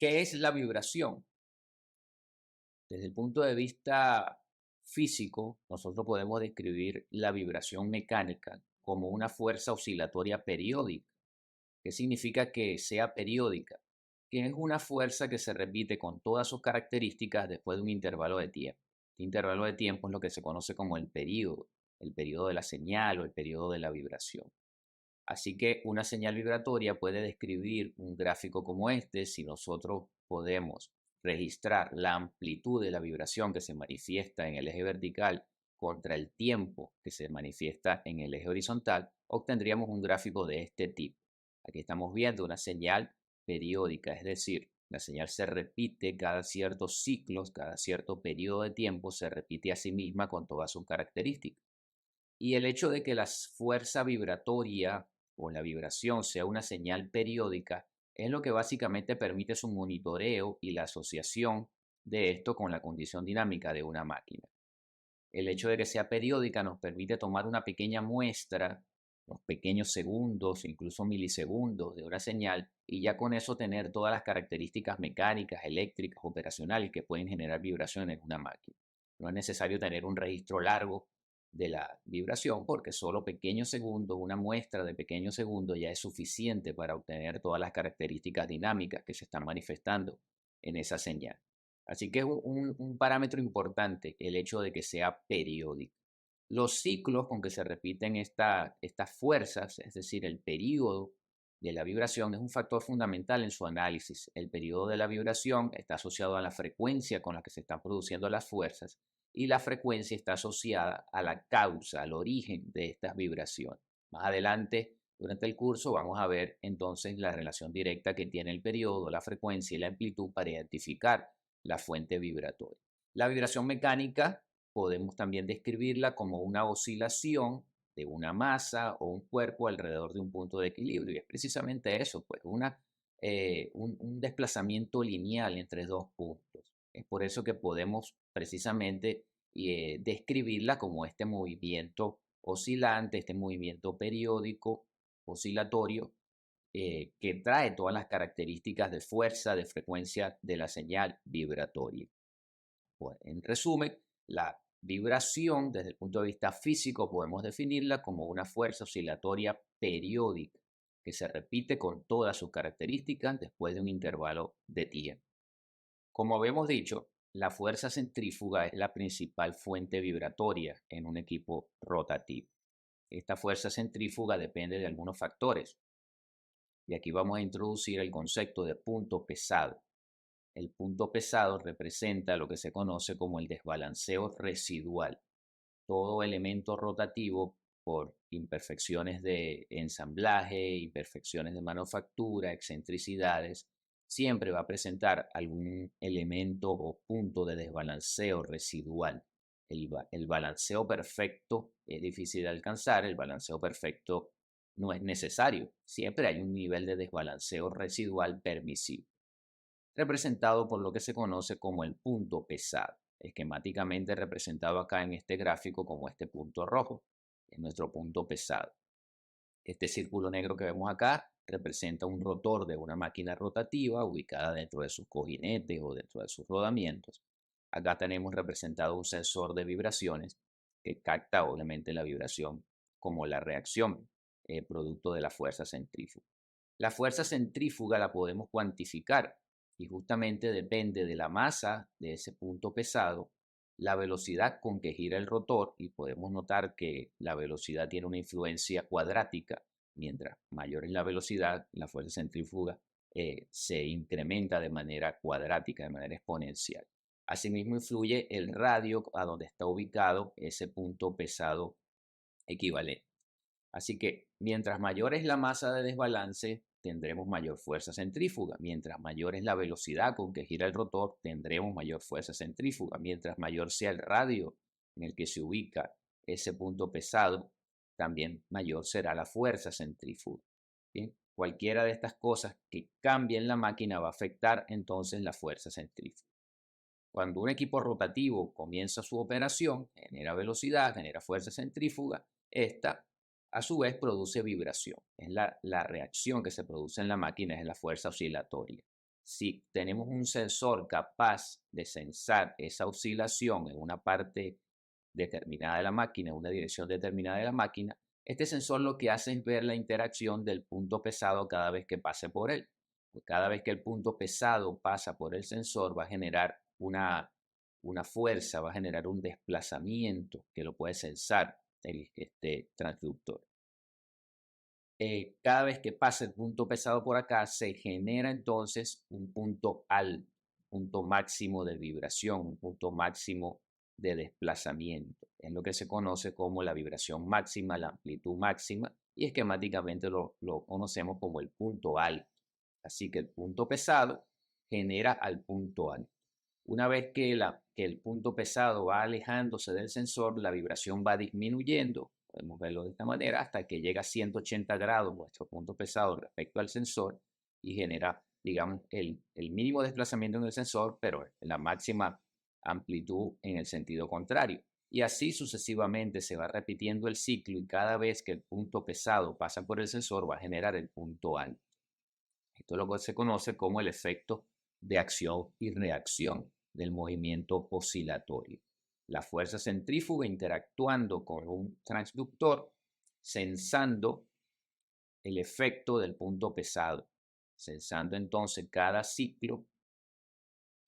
¿Qué es la vibración? Desde el punto de vista físico, nosotros podemos describir la vibración mecánica como una fuerza oscilatoria periódica. ¿Qué significa que sea periódica? Que es una fuerza que se repite con todas sus características después de un intervalo de tiempo. Este intervalo de tiempo es lo que se conoce como el periodo de la señal o el periodo de la vibración. Así que una señal vibratoria puede describir un gráfico como este si nosotros podemos registrar la amplitud de la vibración que se manifiesta en el eje vertical contra el tiempo que se manifiesta en el eje horizontal, obtendríamos un gráfico de este tipo. Aquí estamos viendo una señal periódica, es decir, la señal se repite cada ciertos ciclos, cada cierto periodo de tiempo, se repite a sí misma con todas sus características. Y el hecho de que la fuerza vibratoria o la vibración sea una señal periódica es lo que básicamente permite su monitoreo y la asociación de esto con la condición dinámica de una máquina. El hecho de que sea periódica nos permite tomar una pequeña muestra, unos pequeños segundos, incluso milisegundos de una señal, y ya con eso tener todas las características mecánicas, eléctricas, operacionales que pueden generar vibraciones en una máquina. No es necesario tener un registro largo de la vibración porque solo pequeños segundos, una muestra de pequeños segundos ya es suficiente para obtener todas las características dinámicas que se están manifestando en esa señal. Así que es un parámetro importante el hecho de que sea periódico. Los ciclos con que se repiten estas fuerzas, es decir, el periodo de la vibración, es un factor fundamental en su análisis. El periodo de la vibración está asociado a la frecuencia con la que se están produciendo las fuerzas y la frecuencia está asociada a la causa, al origen de estas vibraciones. Más adelante, durante el curso, vamos a ver entonces la relación directa que tiene el periodo, la frecuencia y la amplitud para identificar la fuente vibratoria. La vibración mecánica podemos también describirla como una oscilación de una masa o un cuerpo alrededor de un punto de equilibrio. Y es precisamente eso, pues un desplazamiento lineal entre dos puntos. Es por eso que podemos precisamente describirla como este movimiento oscilante, este movimiento periódico, oscilatorio, que trae todas las características de fuerza, de frecuencia de la señal vibratoria. Pues, en resumen, la vibración desde el punto de vista físico podemos definirla como una fuerza oscilatoria periódica que se repite con todas sus características después de un intervalo de tiempo. Como habíamos dicho, la fuerza centrífuga es la principal fuente vibratoria en un equipo rotativo. Esta fuerza centrífuga depende de algunos factores y aquí vamos a introducir el concepto de punto pesado. El punto pesado representa lo que se conoce como el desbalanceo residual. Todo elemento rotativo, por imperfecciones de ensamblaje, imperfecciones de manufactura, excentricidades, siempre va a presentar algún elemento o punto de desbalanceo residual. El balanceo perfecto es difícil de alcanzar, el balanceo perfecto no es necesario. Siempre hay un nivel de desbalanceo residual permisible, representado por lo que se conoce como el punto pesado, esquemáticamente representado acá en este gráfico como este punto rojo, es nuestro punto pesado. Este círculo negro que vemos acá representa un rotor de una máquina rotativa ubicada dentro de sus cojinetes o dentro de sus rodamientos. Acá tenemos representado un sensor de vibraciones que capta obviamente la vibración como la reacción producto de la fuerza centrífuga. La fuerza centrífuga la podemos cuantificar y justamente depende de la masa de ese punto pesado, la velocidad con que gira el rotor, y podemos notar que la velocidad tiene una influencia cuadrática. Mientras mayor es la velocidad, la fuerza centrífuga se incrementa de manera cuadrática, de manera exponencial. Asimismo influye el radio a donde está ubicado ese punto pesado equivalente. Así que mientras mayor es la masa de desbalance, tendremos mayor fuerza centrífuga. Mientras mayor es la velocidad con que gira el rotor, tendremos mayor fuerza centrífuga. Mientras mayor sea el radio en el que se ubica ese punto pesado, también mayor será la fuerza centrífuga. ¿Bien? Cualquiera de estas cosas que cambien la máquina va a afectar entonces la fuerza centrífuga. Cuando un equipo rotativo comienza su operación, genera velocidad, genera fuerza centrífuga, esta a su vez produce vibración. Es la reacción que se produce en la máquina, es la fuerza oscilatoria. Si tenemos un sensor capaz de sensar esa oscilación en una parte determinada de la máquina, en una dirección determinada de la máquina, este sensor lo que hace es ver la interacción del punto pesado cada vez que pase por él. Pues cada vez que el punto pesado pasa por el sensor va a generar una fuerza, va a generar un desplazamiento que lo puede sensar este transductor. Cada vez que pasa el punto pesado por acá, se genera entonces un punto alto, punto máximo de vibración, un punto máximo de desplazamiento. Es lo que se conoce como la vibración máxima, la amplitud máxima, y esquemáticamente lo conocemos como el punto alto. Así que el punto pesado genera al punto alto. Una vez que el punto pesado va alejándose del sensor, la vibración va disminuyendo, podemos verlo de esta manera, hasta que llega a 180 grados nuestro punto pesado respecto al sensor y genera, digamos, el mínimo desplazamiento en el sensor, pero la máxima amplitud en el sentido contrario. Y así sucesivamente se va repitiendo el ciclo y cada vez que el punto pesado pasa por el sensor va a generar el punto alto. Esto es lo que se conoce como el efecto de acción y reacción del movimiento oscilatorio. La fuerza centrífuga interactuando con un transductor, sensando el efecto del punto pesado, sensando entonces cada ciclo,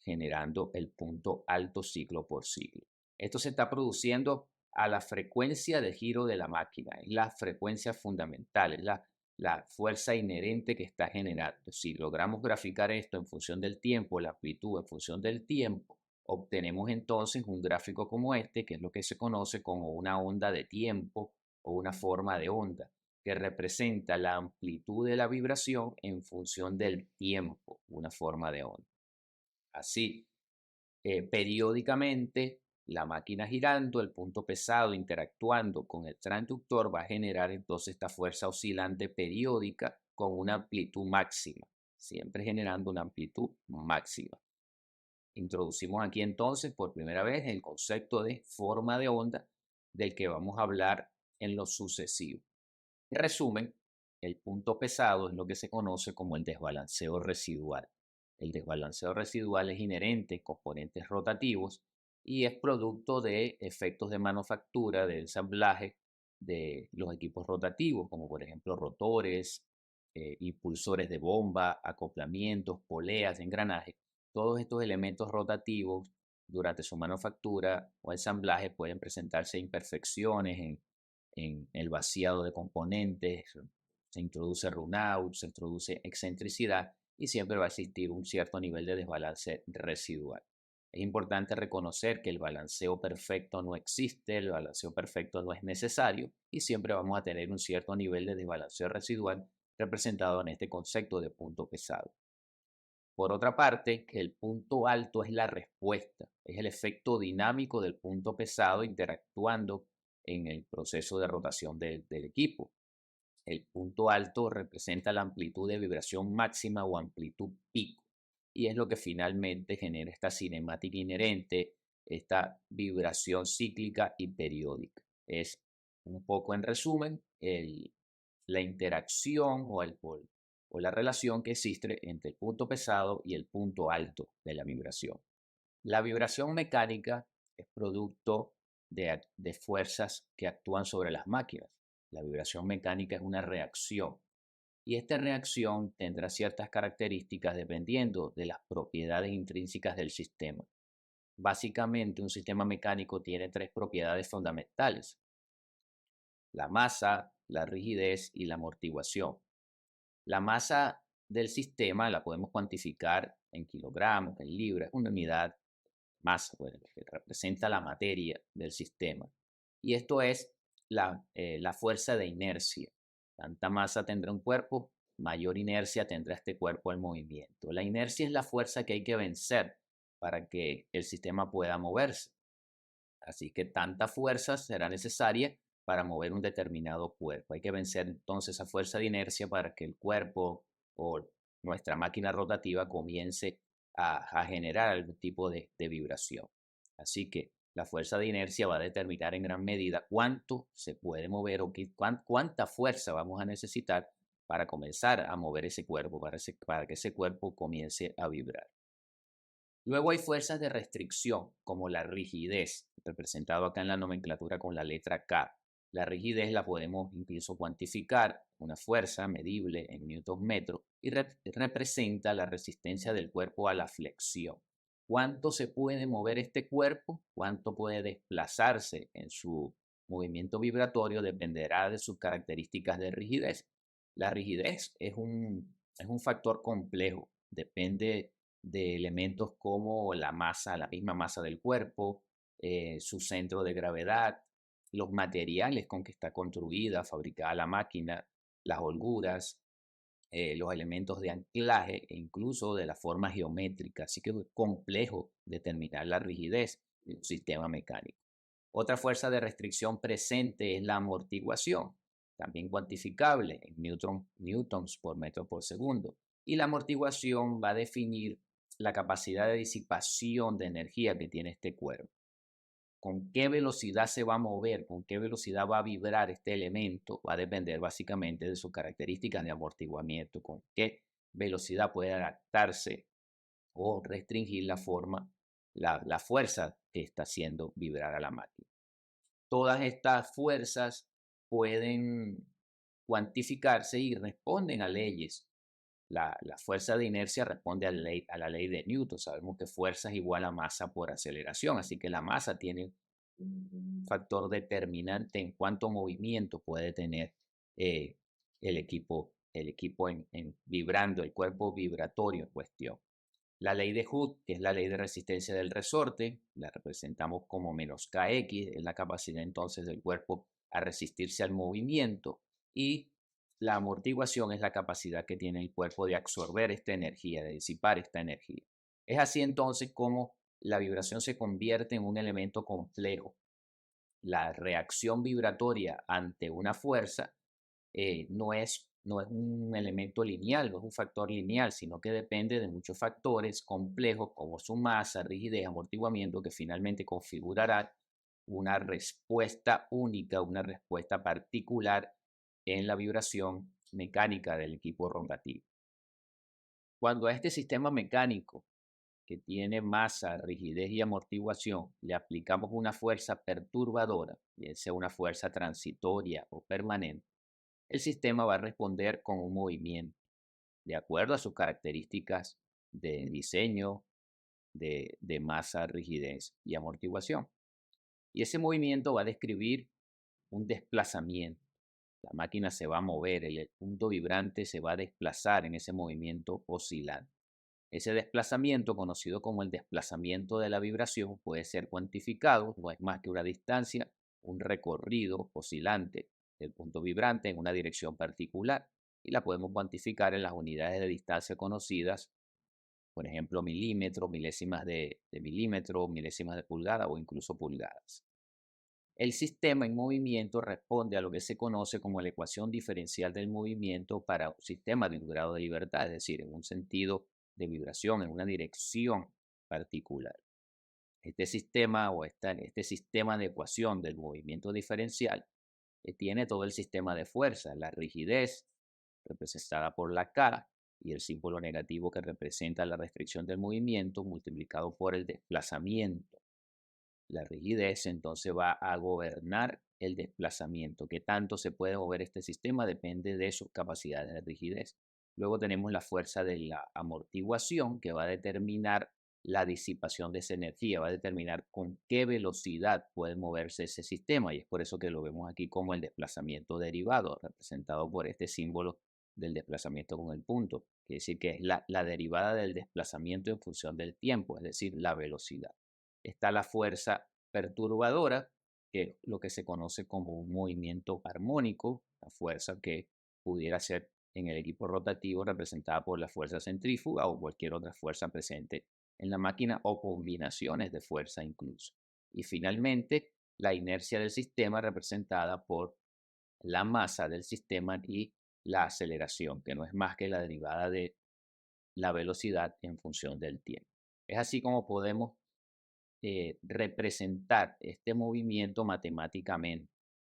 generando el punto alto ciclo por ciclo. Esto se está produciendo a la frecuencia de giro de la máquina, es la frecuencia fundamental, es la fuerza inherente que está generando. Si logramos graficar esto en función del tiempo, la amplitud en función del tiempo, obtenemos entonces un gráfico como este, que es lo que se conoce como una onda de tiempo o una forma de onda, que representa la amplitud de la vibración en función del tiempo, una forma de onda. Así, periódicamente, la máquina girando, el punto pesado interactuando con el transductor va a generar entonces esta fuerza oscilante periódica con una amplitud máxima, siempre generando una amplitud máxima. Introducimos aquí entonces por primera vez el concepto de forma de onda del que vamos a hablar en lo sucesivo. En resumen, el punto pesado es lo que se conoce como el desbalanceo residual. El desbalanceo residual es inherente en componentes rotativos y es producto de efectos de manufactura, de ensamblaje de los equipos rotativos, como por ejemplo rotores, impulsores de bomba, acoplamientos, poleas, engranajes. Todos estos elementos rotativos durante su manufactura o ensamblaje pueden presentarse imperfecciones en el vaciado de componentes, se introduce runout, se introduce excentricidad y siempre va a existir un cierto nivel de desbalance residual. Es importante reconocer que el balanceo perfecto no existe, el balanceo perfecto no es necesario y siempre vamos a tener un cierto nivel de desbalanceo residual representado en este concepto de punto pesado. Por otra parte, el punto alto es la respuesta, es el efecto dinámico del punto pesado interactuando en el proceso de rotación del equipo. El punto alto representa la amplitud de vibración máxima o amplitud pico y es lo que finalmente genera esta cinemática inherente, esta vibración cíclica y periódica. Es un poco en resumen la interacción o la relación que existe entre el punto pesado y el punto alto de la vibración. La vibración mecánica es producto de fuerzas que actúan sobre las máquinas. La vibración mecánica es una reacción y esta reacción tendrá ciertas características dependiendo de las propiedades intrínsecas del sistema. Básicamente, un sistema mecánico tiene tres propiedades fundamentales: la masa, la rigidez y la amortiguación. La masa del sistema la podemos cuantificar en kilogramos, en libras, una unidad masa, pues, que representa la materia del sistema. Y esto es la fuerza de inercia. Tanta masa tendrá un cuerpo, mayor inercia tendrá este cuerpo al movimiento. La inercia es la fuerza que hay que vencer para que el sistema pueda moverse. Así que tanta fuerza será necesaria para mover un determinado cuerpo. Hay que vencer entonces esa fuerza de inercia para que el cuerpo o nuestra máquina rotativa comience a generar algún tipo de vibración. Así que la fuerza de inercia va a determinar en gran medida cuánto se puede mover o cuánta fuerza vamos a necesitar para comenzar a mover ese cuerpo, para que ese cuerpo comience a vibrar. Luego hay fuerzas de restricción, como la rigidez, representado acá en la nomenclatura con la letra K. La rigidez la podemos incluso cuantificar, una fuerza medible en newton metro, y representa la resistencia del cuerpo a la flexión. ¿Cuánto se puede mover este cuerpo? ¿Cuánto puede desplazarse en su movimiento vibratorio? Dependerá de sus características de rigidez. La rigidez es un factor complejo, depende de elementos como la masa, la misma masa del cuerpo, su centro de gravedad, los materiales con que está construida, fabricada la máquina, las holguras, los elementos de anclaje e incluso de la forma geométrica. Así que es complejo determinar la rigidez de un sistema mecánico. Otra fuerza de restricción presente es la amortiguación, también cuantificable en newtons por metro por segundo. Y la amortiguación va a definir la capacidad de disipación de energía que tiene este cuerpo. Con qué velocidad se va a mover, con qué velocidad va a vibrar este elemento, va a depender básicamente de sus características de amortiguamiento, con qué velocidad puede adaptarse o restringir la fuerza que está haciendo vibrar a la máquina. Todas estas fuerzas pueden cuantificarse y responden a leyes. La fuerza de inercia responde a la ley de Newton. Sabemos que fuerza es igual a masa por aceleración, así que la masa tiene un factor determinante en cuánto movimiento puede tener eh, el equipo vibrando, el cuerpo vibratorio en cuestión. La ley de Hooke, que es la ley de resistencia del resorte, la representamos como menos kx, es la capacidad entonces del cuerpo a resistirse al movimiento, y la amortiguación es la capacidad que tiene el cuerpo de absorber esta energía, de disipar esta energía. Es así entonces como la vibración se convierte en un elemento complejo. La reacción vibratoria ante una fuerza no es un elemento lineal, no es un factor lineal, sino que depende de muchos factores complejos como su masa, rigidez, amortiguamiento, que finalmente configurará una respuesta única, una respuesta particular en la vibración mecánica del equipo rotativo. Cuando a este sistema mecánico que tiene masa, rigidez y amortiguación, le aplicamos una fuerza perturbadora, ya sea una fuerza transitoria o permanente, el sistema va a responder con un movimiento de acuerdo a sus características de diseño, de masa, rigidez y amortiguación. Y ese movimiento va a describir un desplazamiento. La máquina se va a mover, el punto vibrante se va a desplazar en ese movimiento oscilante. Ese desplazamiento, conocido como el desplazamiento de la vibración, puede ser cuantificado, no es más que una distancia, un recorrido oscilante del punto vibrante en una dirección particular, y la podemos cuantificar en las unidades de distancia conocidas, por ejemplo, milímetros, milésimas de milímetro, milésimas de pulgada o incluso pulgadas. El sistema en movimiento responde a lo que se conoce como la ecuación diferencial del movimiento para un sistema de un grado de libertad, es decir, en un sentido de vibración, en una dirección particular. Este sistema este sistema de ecuación del movimiento diferencial tiene todo el sistema de fuerza, la rigidez representada por la K y el símbolo negativo que representa la restricción del movimiento multiplicado por el desplazamiento. La rigidez entonces va a gobernar el desplazamiento. Qué tanto se puede mover este sistema depende de sus capacidades de rigidez. Luego tenemos la fuerza de la amortiguación que va a determinar la disipación de esa energía, va a determinar con qué velocidad puede moverse ese sistema, y es por eso que lo vemos aquí como el desplazamiento derivado, representado por este símbolo del desplazamiento con el punto. Quiere decir que es la derivada del desplazamiento en función del tiempo, es decir, la velocidad. Está la fuerza perturbadora, que es lo que se conoce como un movimiento armónico, la fuerza que pudiera ser en el equipo rotativo representada por la fuerza centrífuga o cualquier otra fuerza presente en la máquina o combinaciones de fuerza incluso. Y finalmente, la inercia del sistema representada por la masa del sistema y la aceleración, que no es más que la derivada de la velocidad en función del tiempo. Es así como podemos representar este movimiento matemáticamente.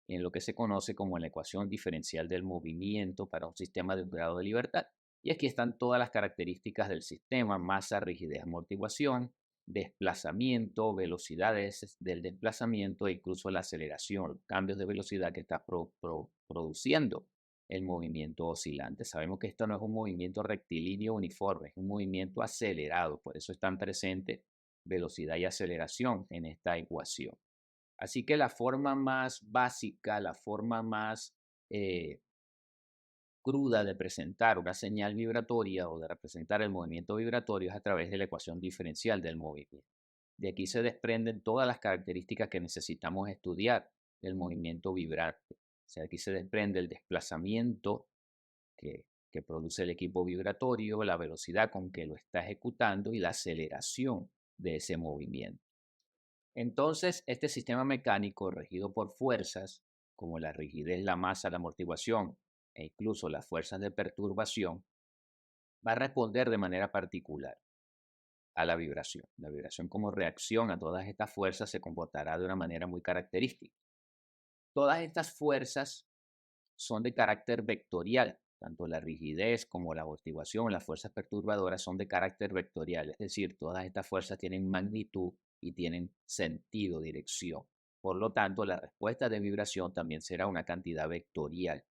en lo que se conoce como la ecuación diferencial del movimiento para un sistema de un grado de libertad. Y aquí están todas las características del sistema: masa, rigidez, amortiguación, desplazamiento, velocidades del desplazamiento e incluso la aceleración, cambios de velocidad que está produciendo el movimiento oscilante. Sabemos que esto no es un movimiento rectilíneo uniforme, es un movimiento acelerado, por eso están presentes velocidad y aceleración en esta ecuación. Así que la forma más básica, la forma más eh, cruda de presentar una señal vibratoria o de representar el movimiento vibratorio es a través de la ecuación diferencial del movimiento. De aquí se desprenden todas las características que necesitamos estudiar del movimiento vibrante. O sea, aquí se desprende el desplazamiento que produce el equipo vibratorio, la velocidad con que lo está ejecutando y la aceleración de ese movimiento. Entonces, este sistema mecánico regido por fuerzas como la rigidez, la masa, la amortiguación e incluso las fuerzas de perturbación va a responder de manera particular a la vibración. La vibración como reacción a todas estas fuerzas se comportará de una manera muy característica. Todas estas fuerzas son de carácter vectorial. Tanto la rigidez como la amortiguación, las fuerzas perturbadoras son de carácter vectorial, es decir, todas estas fuerzas tienen magnitud y tienen sentido, dirección. Por lo tanto, la respuesta de vibración también será una cantidad vectorial.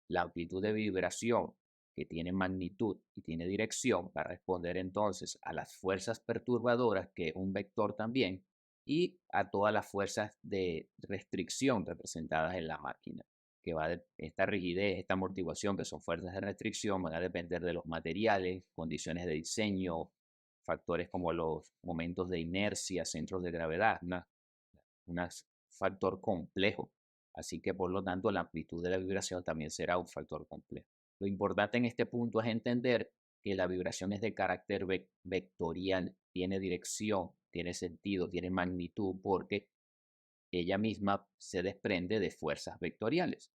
La amplitud de vibración, que tiene magnitud y tiene dirección, va a responder entonces a las fuerzas perturbadoras, que es un vector también, y a todas las fuerzas de restricción representadas en la máquina, que va de esta rigidez, esta amortiguación, que son fuerzas de restricción, van a depender de los materiales, condiciones de diseño, factores como los momentos de inercia, centros de gravedad, un factor complejo. Así que por lo tanto la amplitud de la vibración también será un factor complejo. Lo importante en este punto es entender que la vibración es de carácter vectorial, tiene dirección, tiene sentido, tiene magnitud, porque ella misma se desprende de fuerzas vectoriales.